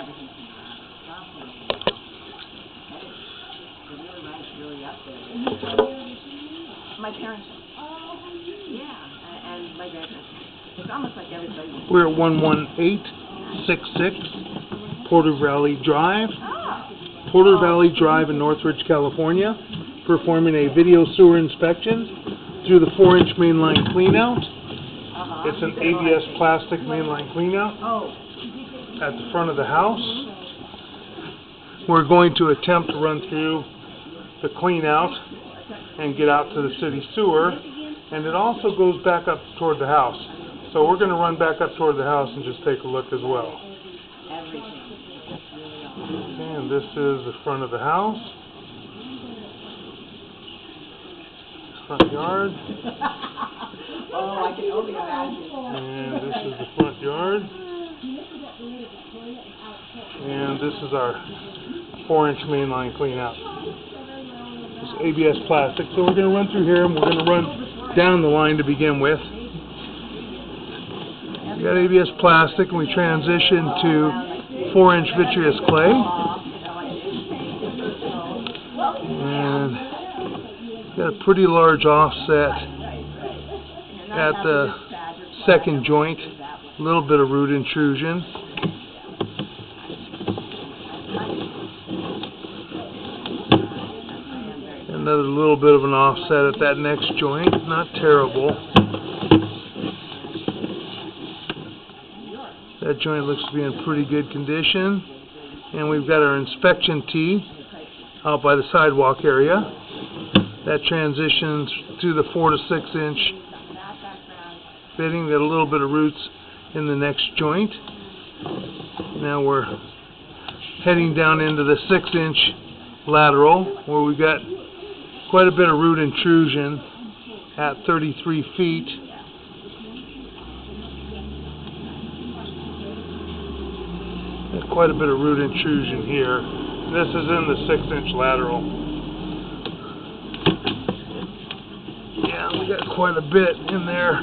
everything's really up there. My parents. Yeah, and my grandparents. It's almost like everybody. We're at 11866 Porter Valley Drive. Porter Valley Drive in Northridge, California, performing a video sewer inspection through the 4-inch mainline cleanout. It's an ABS plastic mainline cleanout at the front of the house. We're going to attempt to run through the cleanout and get out to the city sewer, and it also goes back up toward the house. So we're going to run back up toward the house and just take a look as well. And this is the front of the house. Front yard. Oh, I can only imagine. And this is the front yard. And this is our 4-inch mainline cleanout. It's ABS plastic. So we're going to run through here and we're going to run down the line to begin with. We got ABS plastic and we transition to 4-inch vitreous clay. And got a pretty large offset at the second joint. A little bit of root intrusion. Another little bit of an offset at that next joint. Not terrible. That joint looks to be in pretty good condition. And we've got our inspection tee out by the sidewalk area. That transitions to the 4 to 6 inch fitting. Got a little bit of roots in the next joint. Now we're heading down into the 6-inch lateral where we've got quite a bit of root intrusion at 33 feet. Got quite a bit of root intrusion here. This is in the 6-inch lateral. Yeah, we got quite a bit in there.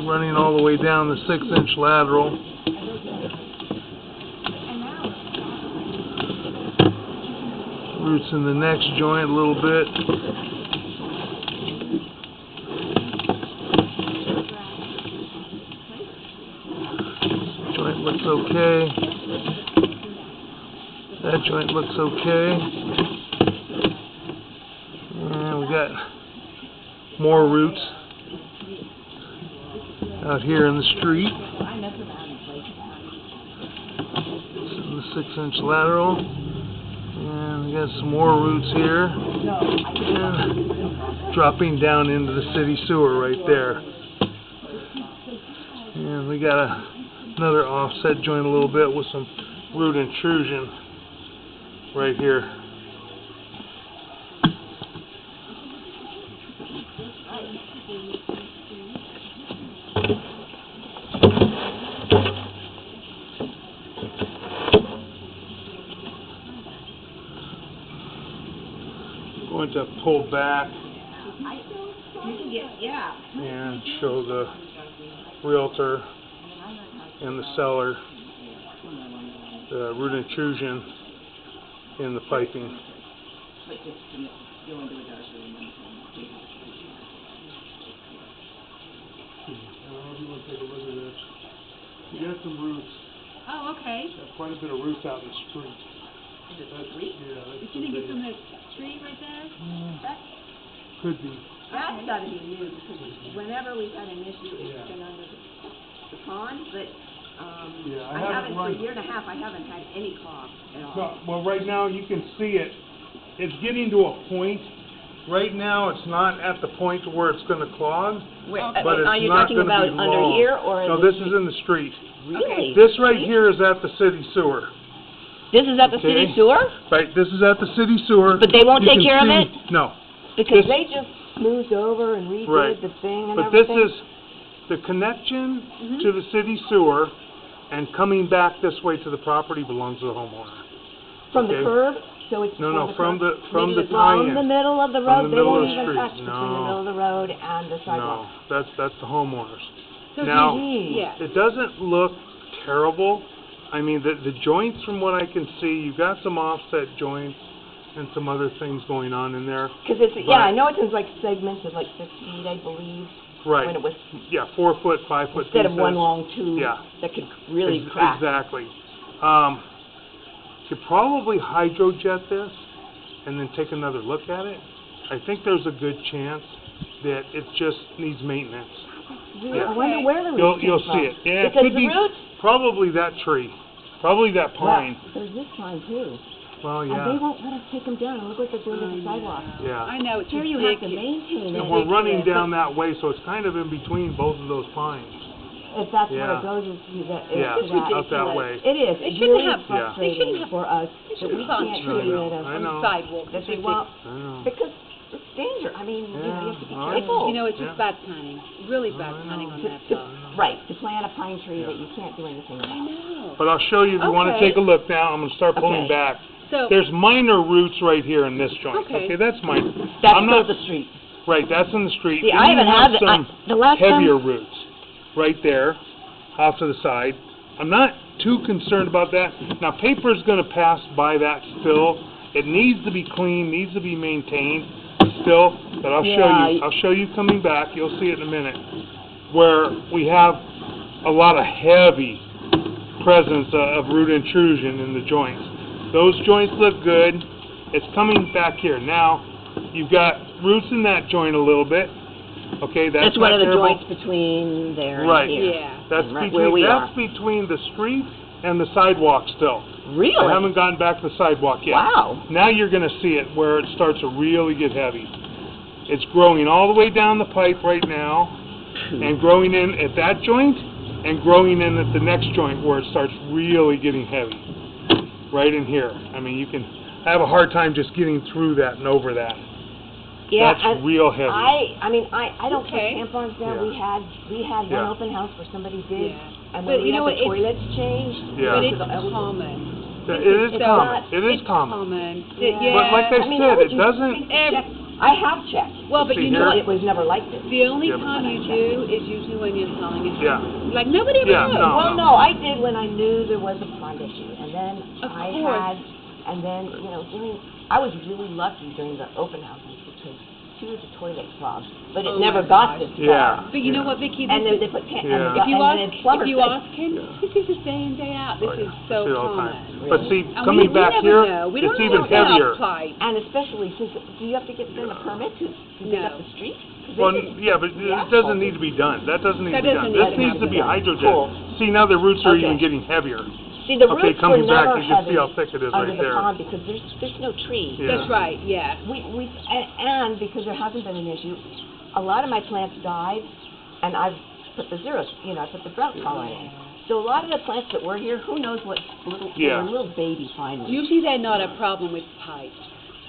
Running all the way down the 6-inch lateral. Roots in the next joint a little bit. Joint looks okay. That joint looks okay. And we got more roots out here in the street. This is the 6-inch lateral. And we got some more roots here. And dropping down into the city sewer right there. And we got another offset joint a little bit with some root intrusion right here. Going to pull back and show the realtor and the seller the root intrusion in the piping. You got some roots. Oh, okay. Got quite a bit of roots out in the street. Yeah, you think it's from the tree right there? That could be. That's got to be new because whenever we've had an issue, it's been under the pond. But I haven't for a year and a half. I haven't had any clogs at all. No, well, right now you can see it. It's getting to a point. Right now, it's not at the point where it's going to clog. But it's are you not talking about be under long. here or? No, this is in the street. Really? This right here is at the city sewer. This is at the city sewer? Right, this is at the city sewer. But they won't take care of it? No. Because they just moved over and redid the thing and everything. But this is the connection to the city sewer, and coming back this way to the property belongs to the homeowner. From the curb? So it's No, from the tie-in. From the middle of the road? They won't even touch between the middle of the road and the sidewalk? No, that's the homeowners. So now, it it doesn't look terrible I mean, the joints, from what I can see, you've got some offset joints and some other things going on in there. Because it's, yeah, I know it's in like segments of like 6 feet, I believe. Right. When it was 4 foot, 5 foot instead pieces. of one long tube Yeah. that could really crack. Exactly. Could probably hydrojet this and then take another look at it. I think there's a good chance that it just needs maintenance. Really? Yeah. I wonder where the roots You'll came from. see it. Yeah, because it could the be roots. probably that tree, probably that pine. Yeah, there's this pine too. Well, And yeah. they won't let us take them down. Look what they're doing to the sidewalk. Yeah. I know, it's Here you have to ridiculous. maintain it. And we're running down that way, so it's kind of in between both of those pines. If that's where Yeah. it goes, is to that. Yeah, to that. out that way. It is. They It's shouldn't really have- frustrating they shouldn't have- for us They that shouldn't we have can't trees get rid of. I know. sidewalks. That It's they ridiculous. won't, I know. because it's danger. I mean, you know, you have to be Yeah. careful. You know, it's Yeah. just bad planning, really bad I planning know. on to, that to, stuff. right, to plant a pine tree Yeah. that you can't do anything I about. know. But I'll show you if you want to Okay. take a look now. I'm going to start pulling Okay. back. So, There's minor roots right here in this joint. Okay. That's minor. That's I'm still not the street. right. That's in the street. See, Then I you haven't have had some the last heavier time. roots right there, off to the side. I'm not too concerned about that. Now, paper is going to pass by that still. It needs to be clean, needs to be maintained still. But I'll show Yeah, you. I'll show you coming back. You'll see it in a minute. Where we have a lot of heavy presence of root intrusion in the joints. Those joints look good. It's coming back here. Now, you've got roots in that joint a little bit. Okay, that's That's one not of the terrible. joints between there Right. and here. yeah. That's And right where we that's are. between the street and the sidewalk still. Really? I haven't gotten back to the sidewalk yet. Wow. Now you're going to see it where it starts to really get heavy. It's growing all the way down the pipe right now, and growing in at that joint, and growing in at the next joint where it starts really getting heavy. Right in here. I mean, I have a hard time just getting through that and over that. Yeah, That's and real heavy. I don't Okay. put tampons down. Yeah. We had Yeah. one open house where somebody did, Yeah. and But when we you know had the what, toilets changed. Yeah. But to it's the elderly- common. It is it's common. not- It is It's common. common. Yeah. Yeah. But like I I mean, said, how would it you doesn't. think to check? I have checked. Well, but See you here? know But what? it was never like this. The only Yeah. time you do is usually when you're selling it. Yeah. Like, nobody ever Yeah, knows. no. Well, no, I did when I knew there was a pond issue, and then Of I course. had, and then I was really lucky during the open houses because two of the toilets clogged, but it Oh never my got gosh. this Yeah. bad. But you know what, Vicki? And This then is- they put Yeah. and if you then ask, plumber if you said, ask him, Yeah. this is just day in, day out. This Oh, is yeah. so I see it all the common. time. But see, And coming we back never here, know. We don't it's know even about heavier. pipe. and especially since do you have to get then a permit to dig up No. the street? 'Cause Well, they just- yeah, but Yeah. it doesn't need to be done. That doesn't need That to be doesn't done. This need needs to to be be done. hydrogen. Cool. See, now the roots are Okay. even getting heavier. See, the Okay, roots coming were back, never you can see heavy how thick it is under right the there. pond because there's no tree. Yeah. That's right, yeah. And because there hasn't been an issue, a lot of my plants died, and I've put the zeros, I put the drought tolerant in. So a lot of the plants that were here, who knows what little, they Yeah. were little baby finally. Usually they're not a problem with pipe.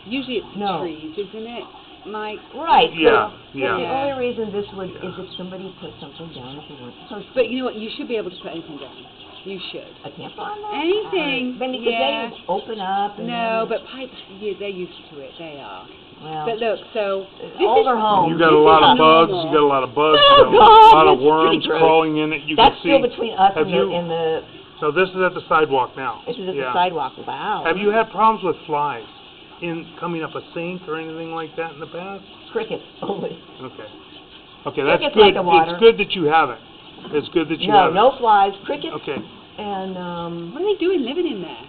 Usually it's No. trees, isn't it, Mike? Right. Yeah, so yeah. The only reason this would is if somebody put something down that they weren't supposed to. But you know what? You should be able to put anything down. You should. A tampon? Anything, Then because yeah. they open up. And No, then, but pipes, they're used to it. They are. well, But look, so this older is, homes. You got a This lot is of bugs. normal. You got a lot of bugs. Oh, you got a God, lot of that's pretty worms gross. crawling in it. You That's can see. still between us Have and you- the So this is at the sidewalk now. this is at Yeah. the sidewalk. Wow. Have you had problems with flies in coming up a sink or anything like that in the past? Crickets only? Okay. Okay, that's Crickets good. like the water. It's good that you haven't. It's good that you No, haven't. no flies. Crickets Okay. and What are they doing living in there?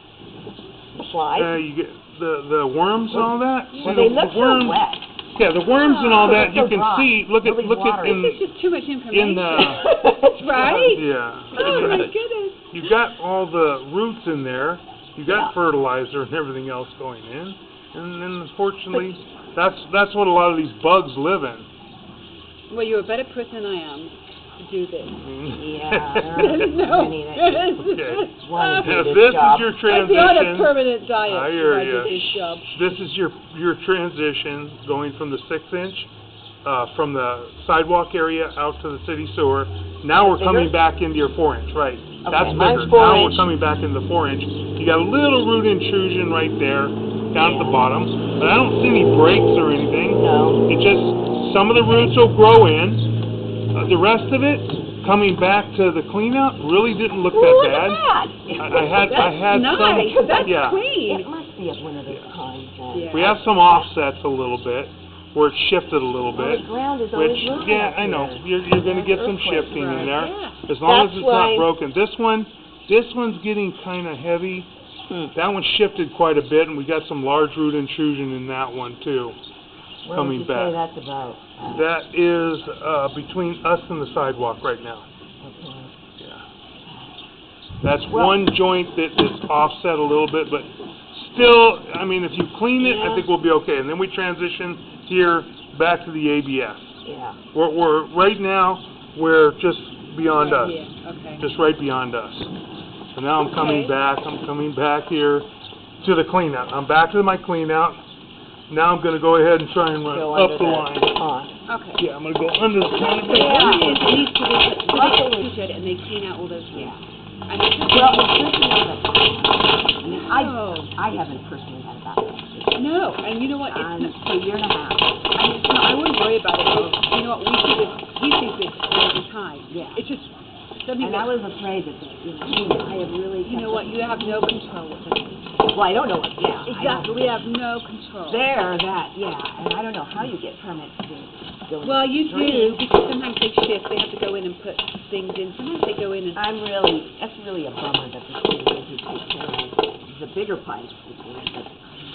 the flies. You get the worms and all that. Well, See, they the look so worms. wet. Yeah, the worms and all that. It's You so can dry. see. Look at Nobody's watering. This is just too much information. in the Right? yeah. Oh my goodness. You've got all the roots in there. You got Yeah. fertilizer and everything else going in, and unfortunately, that's what a lot of these bugs live in. Well, you're a better person than I am to do this. Yeah, there No. aren't many that Okay. want to Now, do if this this job. is your I'd be on a transition. permanent diet I if hear I did ya. this job. This is your transition going from the 6-inch from the sidewalk area out to the city sewer. Now we're Bigger? coming back into your 4-inch, right? That's mine's bigger. 4 Now we're inch. coming back into the 4-inch. You got a little root intrusion right there, down at the bottom, but I don't see any breaks or anything. No. It just some of the roots will grow in. The rest of it, Coming back to the cleanout, really didn't look Ooh, that look bad. at that. I had nice. some, That's yeah. clean. It must be of one of those kinds then. Yeah. We have some offsets a little bit, where it shifted a little Well, bit. the ground is always Which, moving yeah, up I know. here. You're going to get There's some earthquakes, shifting in right. there, Yeah. as long as That's it's why- not broken. This one's getting kind of heavy. That one shifted quite a bit, and we got some large root intrusion in that one too. What coming would you back. say that's about? That is between us and the sidewalk right now. Okay. Yeah. That's Well- one joint that is offset a little bit, but still, I mean, if you clean it, I Yeah. think we'll be okay. And then we transition here back to the ABS. Yeah. We're right now, we're just beyond us. Yeah, okay. Just right beyond us. So now I'm coming Okay. back. I'm coming back here to the cleanout. I'm back to my cleanout. Now I'm going to go ahead and try and run Go up under the that line. pond. Okay. Yeah, I'm going to go under the pond. Yeah. They look at it and they clean out all those Yeah. And it's just Well, it's good to know that. I mean, Oh. I haven't personally had a bathroom no, and you know what? It's for a year and a half. I wouldn't worry about it. You know what? We see this all the time. Yeah. It's just something And I that, was afraid that, I have really. you know what? You have no control with it. Well, I don't know what, yeah. I Exactly. don't- We have no control. There, and I don't know how you get permits to go in. Well, the you street. do, because sometimes they shift. They have to go in and put things in. Sometimes they go in and... That's really a bummer that the city doesn't take care of the bigger pipes,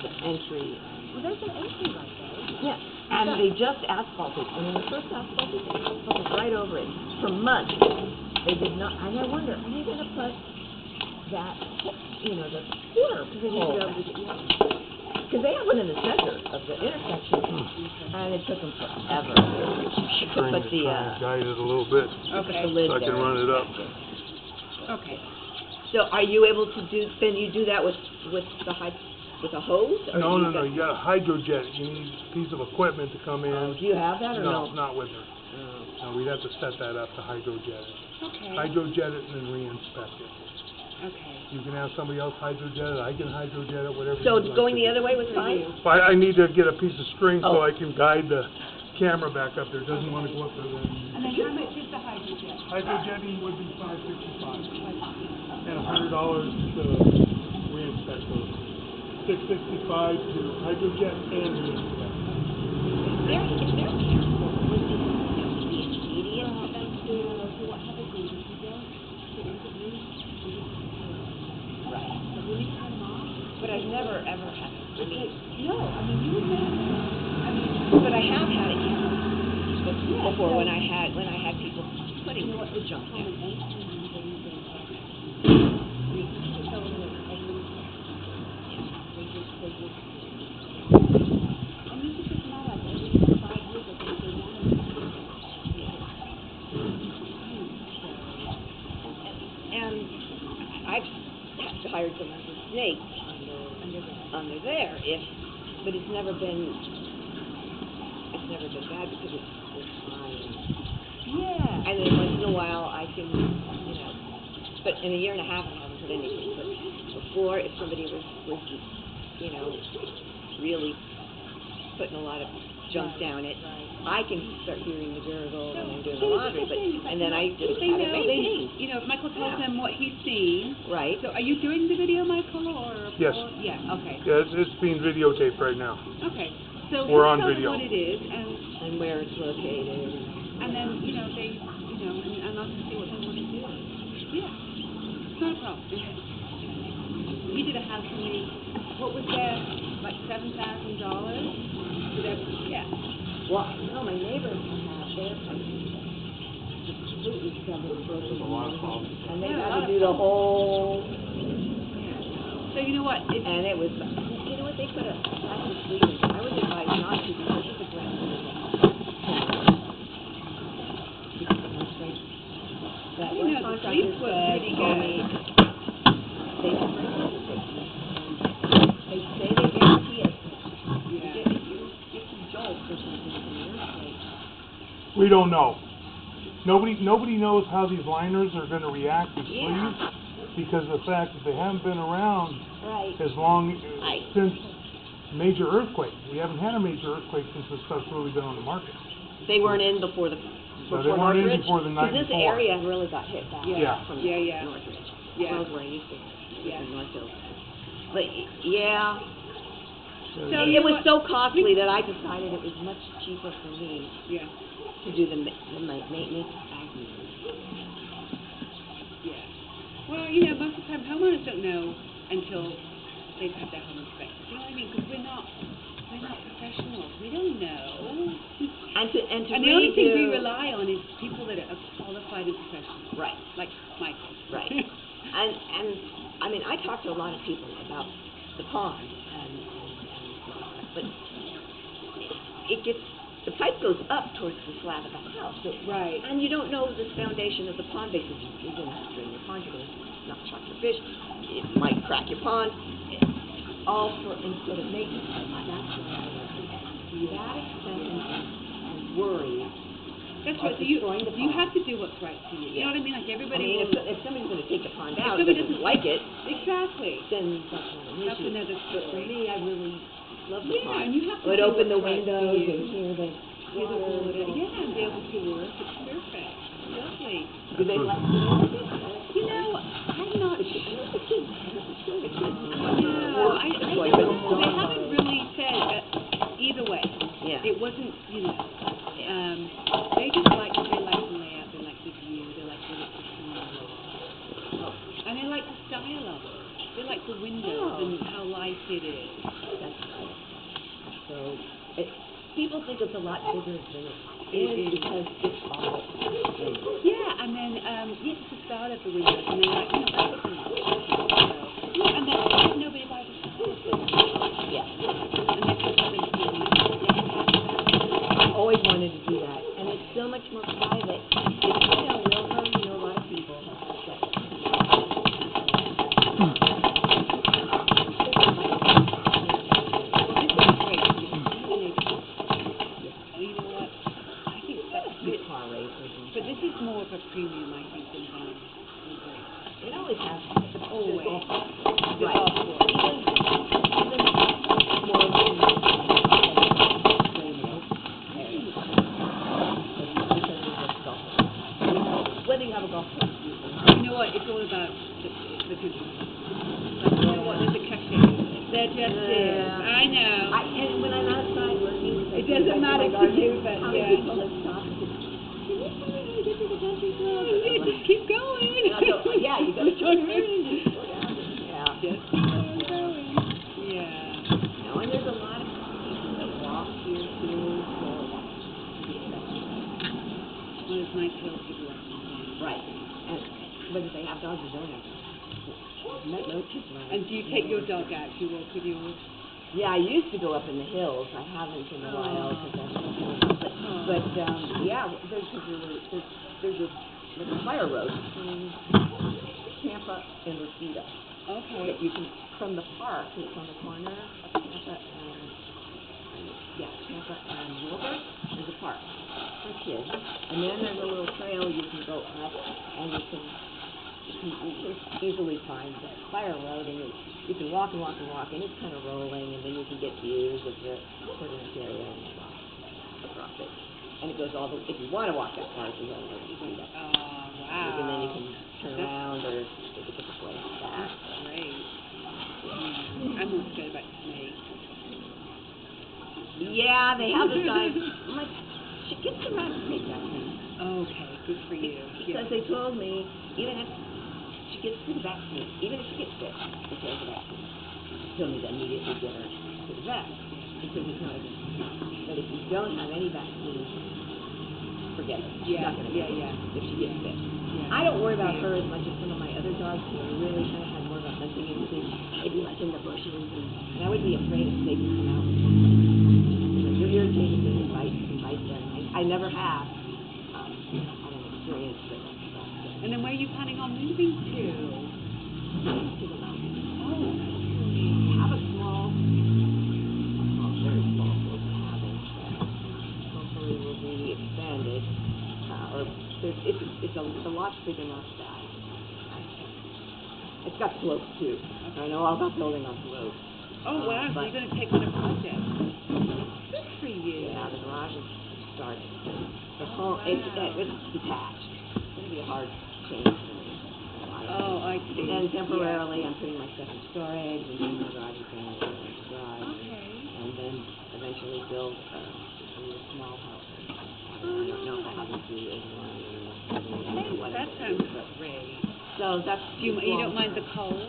the entry. Well, there's an entry right there. Yeah, and they just asphalted, and when the first asphalted, they asphalted right over it for months. They did not, and I wonder, are they gonna put that, the quarter, because they need to be able to get, because they have one in the center of the intersection, and it took them forever. Trying But to the, try and guide it a little bit Okay. the lid so I can there. run it up. Okay. So are you able to then you do that with a hose? Or No, do you you got a hydrojet. You need a piece of equipment to come in. Do you have that or no? No, not with her. Oh. No, we'd have to set that up to hydrojet it. Okay. Hydrojet it and then re-inspect it. Okay. You can have somebody else hydrojet it, I can hydrojet it, whatever. So you'd like going to the do. other way was fine? But I need to get a piece of string so Oh. I can guide the camera back up there. It doesn't want to go up there then. And then how much is the hydrogen? Hydrojetting would be $565 and $100 to re-inspect those. $665 to hydrojet and re-inspect. Is there with the immediate for them to? what happens is if you don't put into use, Right. when you turn them off, But I've never ever had it. I mean, no, I mean, you would never, I mean, but I have had it before so- when I had people putting you know what, the it's junk common in. age and And I've hired someone to snake under there, but it's never been bad because it's high. Yeah. And then once in a while I can, but in a year and a half I haven't put anything. But before, if somebody was really putting a lot of junk down it, I can start hearing the gurgle when I'm doing the laundry, and then I just They have it know, maintained. Michael tells them what he's seen. Right. So are you doing the video, Michael, or? Yes. Yeah, okay. Yeah, it's being videotaped right now. Okay. So We're just on tell video. them what it is, And where it's located. and then, they, and I'll just see what they want to do. Yeah. It's not a problem. We did a house for me, what was that, like $7,000? So that, yeah. Well, no, my neighbors have their place completely covered broken. And they had to do the whole, So you know what? It's, and it was, they put a plastic sleeve in. I would advise not to because of the ground. That You one know, the contractor sleeve was said, pretty told good. me, they can bring it to safety. They say they guarantee it. yeah. Get some jolts or something from your place. We don't know. Nobody knows how these liners are going to react to sleeves because of the fact that they haven't been around Right. as long Right. since major earthquake. We haven't had a major earthquake since this stuff's really been on the market. They weren't in before the So they weren't in before the night Because this before. area really got hit bad Yeah. from Yeah. Northridge. Yeah. That was where I used to live Yeah. in Northfield. But, yeah, So it was so costly that I decided it was much cheaper for me Yeah. to do the maintenance as needed. Yeah. Well, most of the time homeowners don't know until they've had their home inspected. You know what I mean? Because we're not professionals. We don't know. And to And the only thing we redo- rely on is people that are qualified and professional. Right. Like Michael. Right. and I mean, I talked to a lot of people about the pond and but it gets, the pipe goes up towards the slab of the house. So, Right. and you don't know the foundation of the pond base. You're going to have to drain your pond. You're going to not shock your fish. It might crack your pond. All for instead of maintenance. That's why I went to that expense and worry. That's right. So you have to do what's right for you. You know what I mean? Like everybody will. If somebody's going to take the pond out, somebody doesn't like it, exactly. then that's not an That's issue. another But for story. me, I really love the pond. And you have to I would do open the what's right for windows you. and hear the water. Yeah, and be able to work. It's perfect. Lovely. Do they like it? I'm not sure. The kids. The kids. No, I they haven't really said either way. Yeah. It wasn't, they just like the layout, they like the view, they like the and they like the style of it. They like the windows and how light it is. That's right. So people think it's a lot bigger than it is because it's all windows. Yeah, and then it's the style of the windows, and they're like, that's what we want. And then nobody buys the style of them. Yeah. And they put something to I always wanted to do that, and it's so much more private. It's Wilbur, a lot of people. But this is more of a premium, I think, than It always has. Always. Right. Whether you have a golf course. You know what? It's all about the country. Like, you know what? There's a cachet. There just is. I know. And when I'm outside working, it doesn't matter to you, but how yeah. many people have stopped and said, "Can you tell me how to get to the country club?" Yeah, just keep going. Yeah, you got to turn around and just go down. Yeah. Just keep going. Yeah. No, and there's a lot of people that walk here too. So Well, it's nice hills to go up. right. And whether they have dogs or don't have dogs. No kids around. And do you take your dog out? Do you walk with yours? Yeah, I used to go up in the hills. I haven't in a while because I've been doing it. But yeah, there's a fire road between Tampa and Reseda. Okay. That you can, from the park, it's on the corner of Tampa and Wilbur. There's a park for kids, and then there's a little trail you can go up, and you can easily find that fire road, and you can walk, and it's kind of rolling, and then you can get views of the Portland area and across it. And it goes all the, if you want to walk that far, you go over to Reseda. Oh, wow. And then you can turn around or take a different way back. That's great. I'm more scared about snakes. Yeah, they have a sign. I'm like, get the rattlesnake vaccine. Okay, good for you. Because they told me, even if she gets the vaccine, even if she gets sick, if there's a vaccine, you still need to immediately get her to the vet because it's not a vaccine. But if you don't have any vaccine, forget it. She's not going to get it if she gets sick. Yeah. I don't worry about her as much as some of my other dogs who are really kind of had more of a hunting instinct. They'd be like in the bushes, and I would be afraid if snakes would come out. You're irritating me and bite them. I never have. I don't experience it. And then where are you planning on moving to? To the mountains. Oh, I have a very small little cabin that hopefully will be expanded. It's a lot big enough that it's got slopes too. I know all about building on slopes. Oh, wow. So you're going to take on a project. Good for you. Yeah, the garage is start. It's detached. It's going to be a hard change for me. Oh, I see. And temporarily, I'm putting my stuff in storage, and then my garage is going to garage. Okay. And then eventually build a small house. I don't know if I have to do it or That sounds great. So that's. You don't mind the cold?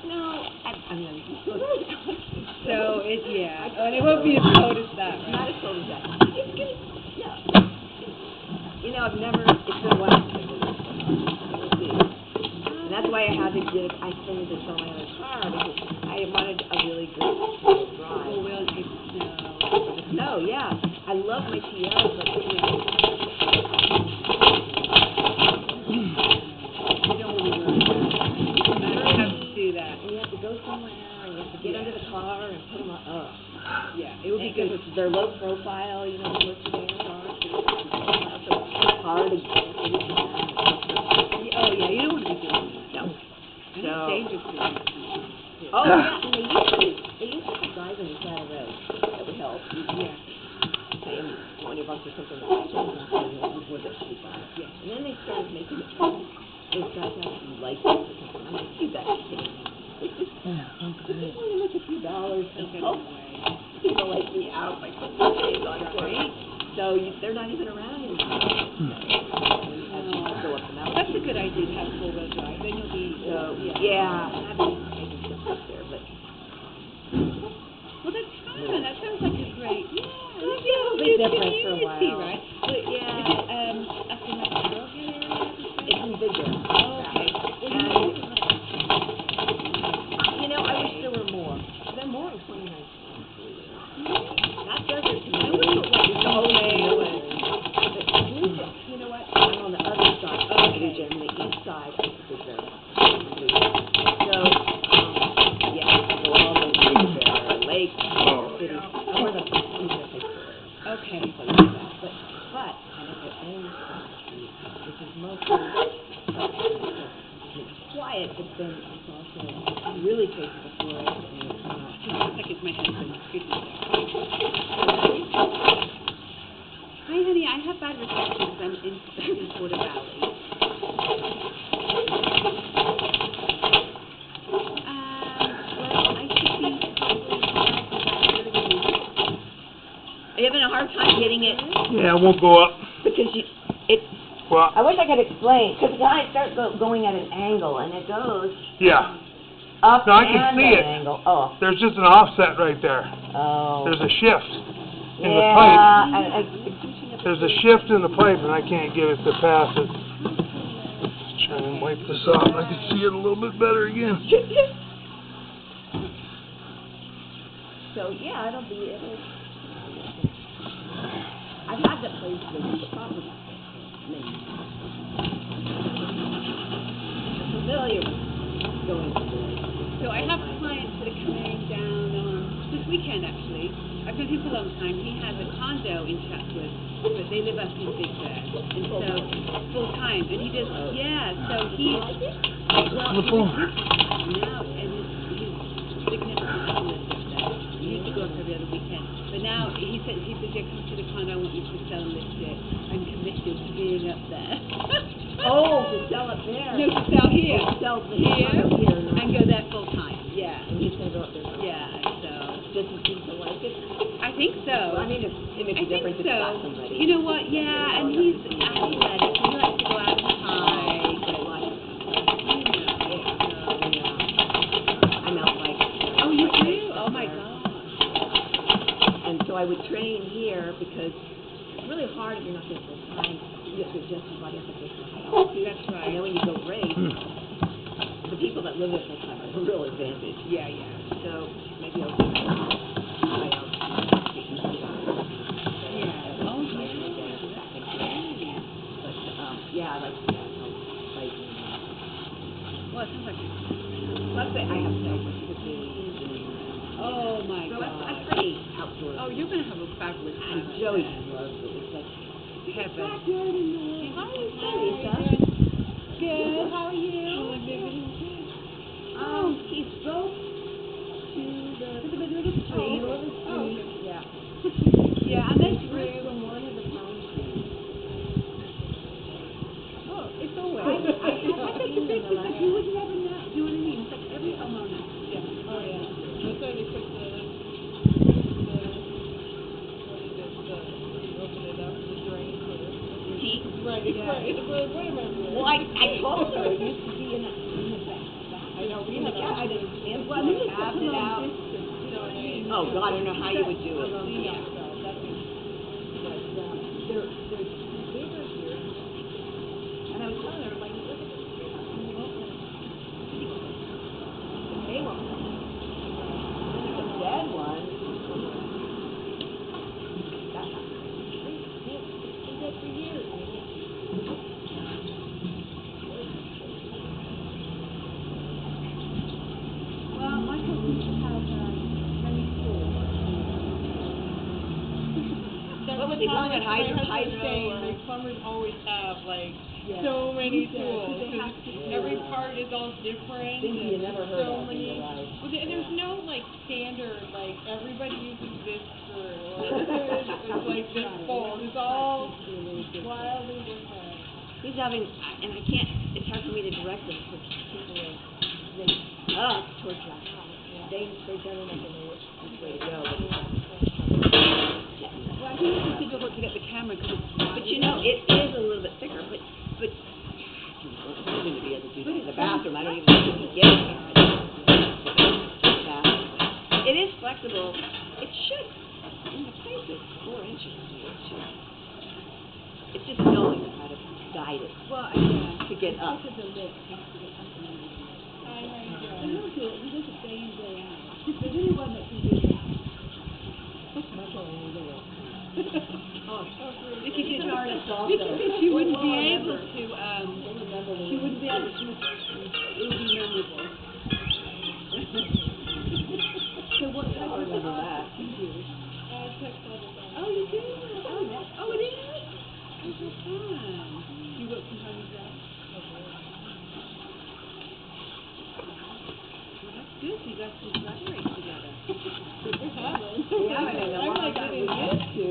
No, I mean, so and it won't be as cold as that, right? Not as cold as that. It's good. Yeah. You know, I've never. It's been a while since I did this. We'll see. And that's why I had to get. I started to sell my other car because I wanted a really good drive. Oh, well, it's No, yeah. I love my TL, but you don't want to worry about it. You have to do that. And you have to go somewhere, and you have to get under the car and put them on. Oh. Yeah, it would be good. They're low profile, you know, the sedan cars. So it's hard to get. Oh, yeah, you don't want to be doing that. No. And it's dangerous to do. Oh, yeah, and they used to have guys on the side of the road. That would help. Yeah. Pay them $20 or something like that. Before they shoot by. Yeah. And then they started making those guys have to be licensed or something. I'm like, you guys are kidding me. It's just, you just want to make a few dollars and help people like me out by putting their names on it. So they're not even around anymore. As you go up the mountain. That's a good idea to have four-wheel drive. Then you'll be, I've been taking stuff up there, but. Well, that's fun. That sounds like a great, It'll be a little bit different for a while. Right? But, Yeah. Is it up in the Arrowhead area? It's in bigger. Oh, okay. And, you know, I wish there were more. There are more in 2019. That does it to me. I wish it was the whole way. You know what? I'm on the other side of the region, the east side of the river. So, yeah, so all those things there are lakes, cities. I'm on the east side. Okay. But I never owned property, which is mostly it's quiet, but then it's also really close to the forest, and it's not. It's like it's my husband. Excuse me. Hi, honey. I have bad reception because I'm in Porter Valley. Well, I should be probably. Are you having a hard time getting it? Yeah, it won't go up. Because Well, I wish I could explain, because the guy starts going at an angle, and it goes yeah. up No, I can and see an it. angle. Oh. There's just an offset right there. Oh. There's a shift in the pipe. Yeah. There's a shift in the pipe, and I can't get it to pass it. Let's try and wipe this off. I can see it a little bit better again. So, yeah, it'll. I've had that place with the property. I'm familiar with going to So I have clients that are coming down this weekend, actually. I've known him for a long time. He has a condo in Chatsworth, but they live up in Big Bear. And so, full time. And he does, so he's, On the phone. now, and his significant other lives up there. He used to go up every other weekend. But now, he says, yeah, come to the condo, I want you to sell and list it. I'm committed to being up there. Oh, to sell it there. No, to sell here. To sell Here, here. and go there full time. Yeah. And he's going to go up there. Yeah, so. Does he seem to like it? I think so. Well, I mean, it makes a difference if you got somebody. You know what? Yeah, and he's athletic. He likes to go out and hike. I'm out biking. Oh, you do? Oh my God. And so I would train here because it's really hard if you're not there full time. You have to adjust your body up against the height. That's right. And then when you go race, the people that live there full time have a real advantage. Yeah, yeah. So maybe I'll take some try out taking some Yeah. Oh, yeah. But yeah, I like to biking. Well, it sounds like Plus, I have several cooking. oh my So God. I'm pretty outdoors. Oh, you're going to have a fabulous time. And Joey loves it. It's like heaven. backyard in there. Hi, Lisa. Good. How are you? He spoke to the street. Oh, Yeah. yeah, and there's room. Well, I told her it used to be in the back. I know, in the back. I didn't stand well, they halved it out. Oh, God, I don't know how you would do it. Yeah. They're bigger here. And I was telling her, like, look at this. They won't. The dead one. It's been dead for years. Well, my husband used to have many schools. What was he calling it? High saying like plumbers always have like so many tools. Every part is all different. Things you never heard so of in many. your life. Well, there's no like standard like everybody uses this screw or it's like this bolt. It's all wildly different. He's having, and I can't. It's hard for me to direct him because people are up towards the house. They've done enough and know which way to go. Well, I think it's difficult to get the camera because But you know, it is a little bit thicker. But I'm going to be able to do that in the bathroom. I don't even think you can get it here. It is flexible. It should. In the place is 4 inches. It should. It's just knowing how to guide it to get up. because of the lip. He does it day in, day out. There's only one that can do that. Michelangelo. Oh, This is an artist also. She wouldn't be able to, she wouldn't be able to, it would be memorable. So what type of art do you do? Oh, you do? Oh, it is? Oh, so fun. You work from home as well? Well, that's good, so you guys can collaborate together. Yeah, I'm like getting used to.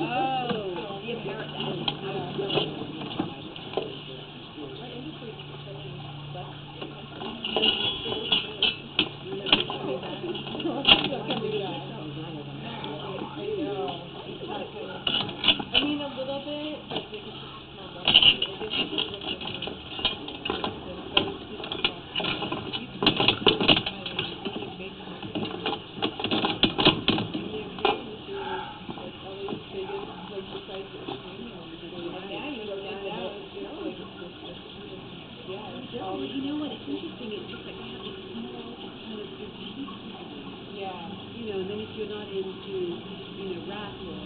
Oh. The apparent. I mean a little bit, but they can Well, you know what, it's interesting, it's just like they have this small kind of boutique. yeah. You know, and then if you're not into, rap or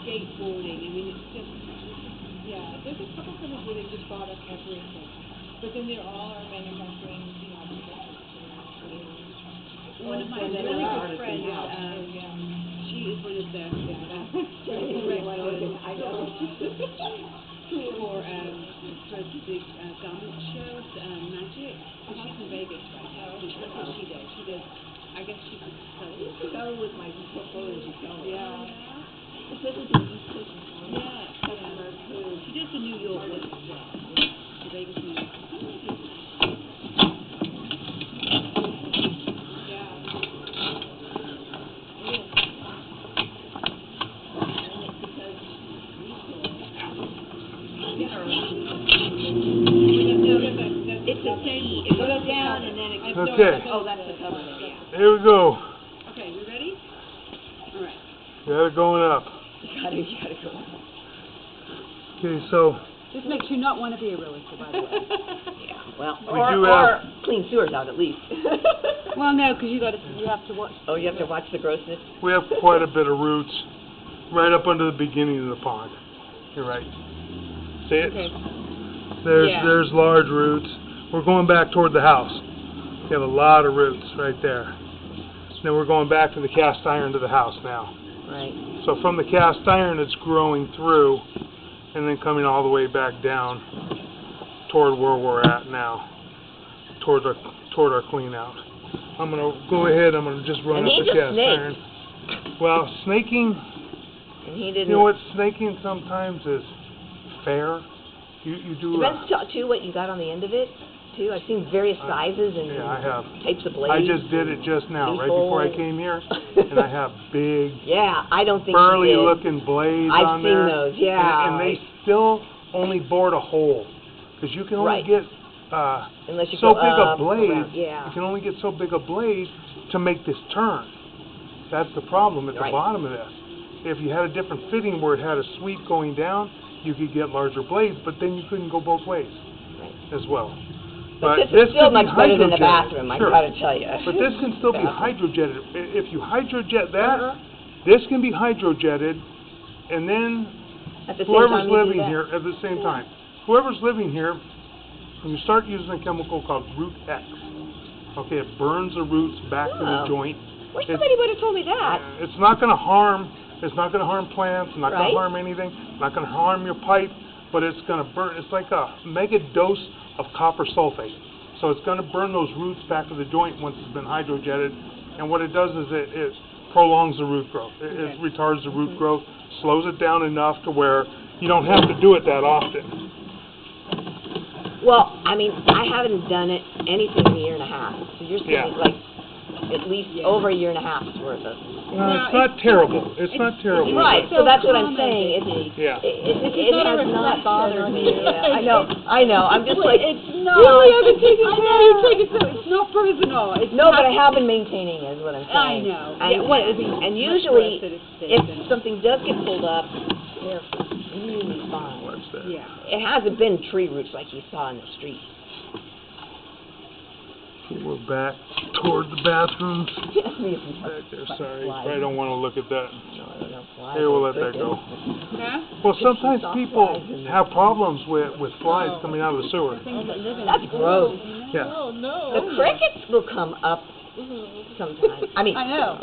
skateboarding, I mean, it's just, Yeah, there's a couple companies where they just bought up everything, but then they all are manufacturing, one of my really good friends, she is one of the directors for the big garment shows, Magic. So she's in Vegas right now. So that's what she does. She does, I guess she could sew. Go with my portfolio. Yeah. This is the East Coast. Yeah. Customers who. She does the New York one as well. The Vegas, New York. It's a T. It goes down and then it goes. Okay. Oh, that's the cover there, yeah. Here we go. Okay, we ready? All right. Got it going up. You gotta go. Okay, so This makes you not want to be a realtor, by the way. Yeah, well, We or do have- clean sewers out at least. Well, no, because you have to watch. Oh, you have to watch the grossness? we have quite a bit of roots right up under the beginning of the pond. You're right. See it? Okay. There's large roots. We're going back toward the house. We have a lot of roots right there. Then we're going back to the cast iron to the house now. Right. So from the cast iron, it's growing through and then coming all the way back down toward where we're at now, toward our clean out. I'm going to go ahead, I'm going to just run And up he's the a cast snake. iron. Well, snaking, And he didn't. you know what, snaking sometimes is fair. You do Depends too what you got on the end of it, too. I've seen various sizes and yeah, I have. types of blades. I just did it just now, right People. before I came here, and I have big, Yeah, I don't think burly you did. looking blades I've on seen there. those, yeah. And they still only bored a hole, because you can only Right. get Unless you so go big a up, blade. around, yeah. You can only get so big a blade to make this turn. That's the problem at the Right. bottom of this. If you had a different fitting where it had a sweep going down, you could get larger blades, but then you couldn't go both ways Right. as well. But this is still could be much better than the hydrojetted, bathroom, I sure. gotta tell you. But this can still be Bathroom. hydrojetted. If you hydrojet that, Uh-huh. this can be hydrojetted, and then At the same whoever's time you do living that. here at the same time. Whoever's living here, when you start using a chemical called Root X, okay, it burns the roots back to the Oh. joint. Wish It's- somebody would have told me that. It's not going to harm. It's not going to harm plants. Not going Right. to harm anything. Not going to harm your pipe, but it's going to burn. It's like a mega dose of copper sulfate. So it's going to burn those roots back to the joint once it's been hydrojetted. And what it does is it prolongs the root growth. It retards the root growth, slows it down enough to where you don't have to do it that often. Well, I mean, I haven't done it anything in a year and a half. So you're saying Yeah. like at least over a year and a half's worth of. It's not terrible. It's not terrible. Right, so that's what I'm saying. Yeah. It not a has not reflection bothered on me. you. Yeah, I know. I'm just like, It's not. really, I've been taking I care know, you of take it. it so it's not personal. It's No, but I not- have been maintaining is what I'm saying. I know. And, Yeah, well, it'd be and much usually, worse that it's if taken. something does get pulled up, they're really fine. What's that? Yeah. It hasn't been tree roots like you saw in the street. We're back toward the bathrooms. Ask me if we have Back there, flies. sorry. I don't want to look at that. No, I don't know, flies Here, we'll or let that go. crickets. Huh? Well, sometimes saw people flies in have problems with flies coming out of the sewer. Things that live in That's gross. Yeah. Oh, no. The crickets will come up sometimes. I mean, I know.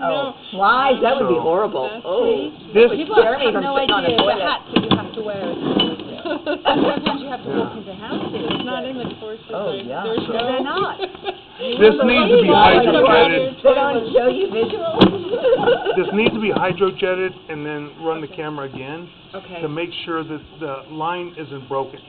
oh, flies, that would be So- horrible. Oh, This, People scare me have from no sitting on a idea the toilet. hats that you have to wear. Sometimes you have to walk into houses. It's not in the course of Oh, like, yeah. there's No, no. they're not. this needs to be hydrojetted. Sit on and show you visuals. This needs to be hydrojetted and then run the camera again Okay. to make sure that the line isn't broken.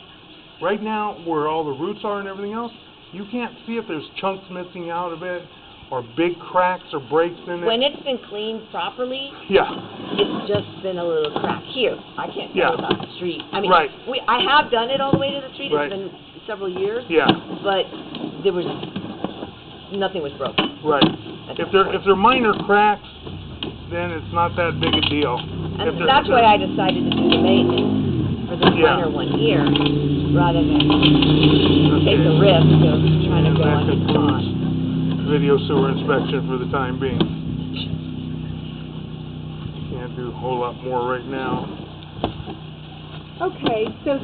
Right now, where all the roots are and everything else, you can't see if there's chunks missing out of it or big cracks or breaks in it. When it's been cleaned properly, Yeah, it's just been a little crack here. I can't Yeah. tell about the street. I mean, Right. I have done it all the way to the street. Right. It's been several years, yeah, but there was nothing was broken. right. If they're minor cracks, then it's not that big a deal. And that's why I decided to do the maintenance for this Yeah. minor one here, rather than take the Okay. risk of trying to And go that on the concludes pond. video sewer inspection for the time being. Can't do a whole lot more right now. Okay, so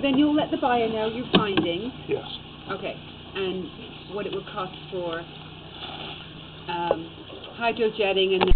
then you'll let the buyer know your findings. Yes. Okay, and what it would cost for hydrojetting and then